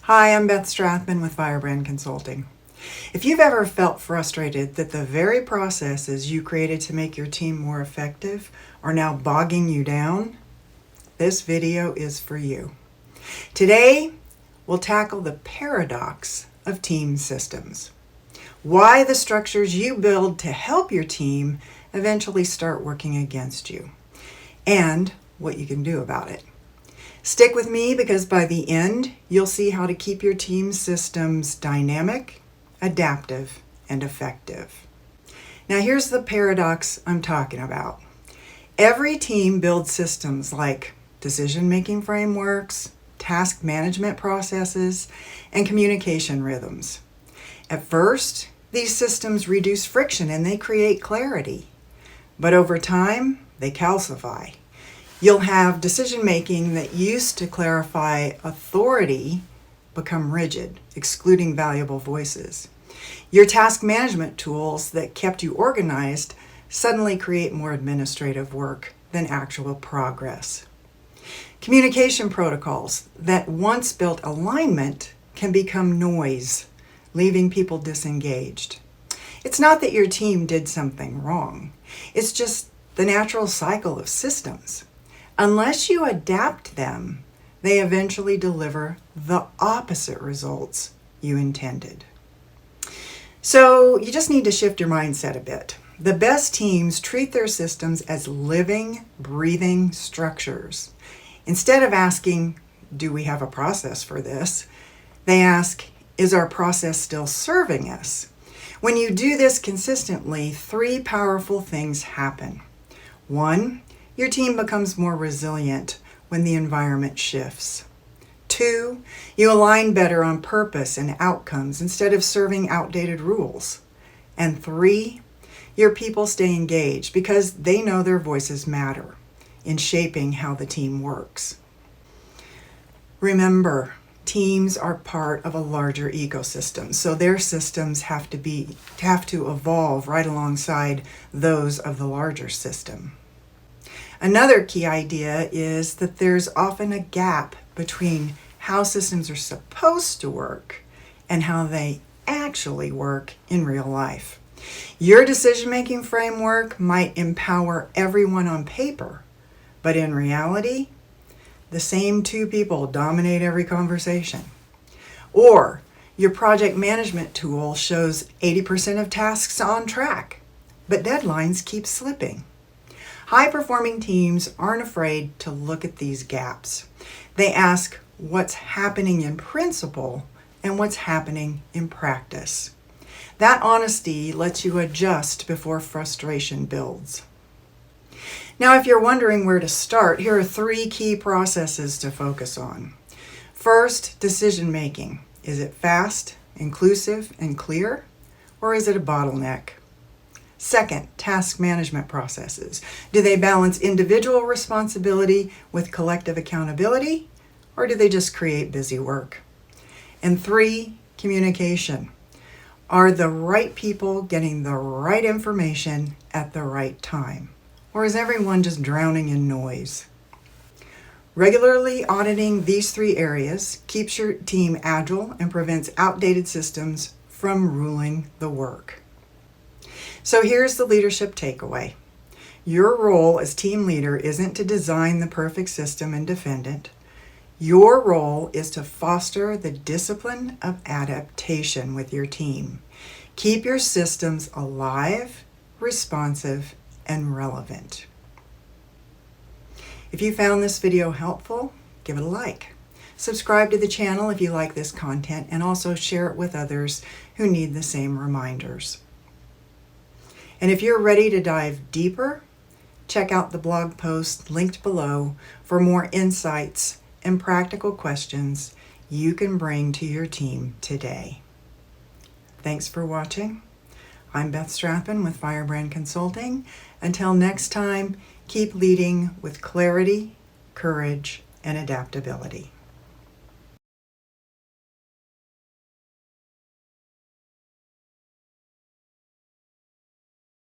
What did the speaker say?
Hi, I'm Beth Strathman with Firebrand Consulting. If you've ever felt frustrated that the very processes you created to make your team more effective are now bogging you down, this video is for you. Today, we'll tackle the paradox of team systems. Why the structures you build to help your team eventually start working against you, and what you can do about it. Stick with me because by the end, you'll see how to keep your team systems dynamic, adaptive, and effective. Now here's the paradox I'm talking about. Every team builds systems like decision-making frameworks, task management processes, and communication rhythms. At first, these systems reduce friction and they create clarity. But over time, they calcify. You'll have decision-making that used to clarify authority become rigid, excluding valuable voices. Your task management tools that kept you organized suddenly create more administrative work than actual progress. Communication protocols that once built alignment can become noise, leaving people disengaged. It's not that your team did something wrong. It's just the natural cycle of systems. Unless you adapt them, they eventually deliver the opposite results you intended. So you just need to shift your mindset a bit. The best teams treat their systems as living, breathing structures. Instead of asking, do we have a process for this? They ask, is our process still serving us? When you do this consistently, three powerful things happen. 1, your team becomes more resilient when the environment shifts. 2, you align better on purpose and outcomes instead of serving outdated rules. And 3, your people stay engaged because they know their voices matter in shaping how the team works. Remember, teams are part of a larger ecosystem, so their systems have to evolve right alongside those of the larger system. Another key idea is that there's often a gap between how systems are supposed to work and how they actually work in real life. Your decision-making framework might empower everyone on paper, but in reality, the same 2 people dominate every conversation. Or your project management tool shows 80% of tasks on track, but deadlines keep slipping. High-performing teams aren't afraid to look at these gaps. They ask what's happening in principle and what's happening in practice. That honesty lets you adjust before frustration builds. Now, if you're wondering where to start, here are 3 key processes to focus on. First, decision-making. Is it fast, inclusive, and clear, or is it a bottleneck? Second, task management processes. Do they balance individual responsibility with collective accountability, or do they just create busy work? And 3, communication. Are the right people getting the right information at the right time, or is everyone just drowning in noise? Regularly auditing these 3 areas keeps your team agile and prevents outdated systems from ruling the work. So here's the leadership takeaway. Your role as team leader isn't to design the perfect system and defend it. Your role is to foster the discipline of adaptation with your team. Keep your systems alive, responsive, and relevant. If you found this video helpful, give it a like. Subscribe to the channel if you like this content, and also share it with others who need the same reminders. And if you're ready to dive deeper, check out the blog post linked below for more insights and practical questions you can bring to your team today. Thanks for watching. I'm Beth Strathman with Firebrand Consulting. Until next time, keep leading with clarity, courage, and adaptability.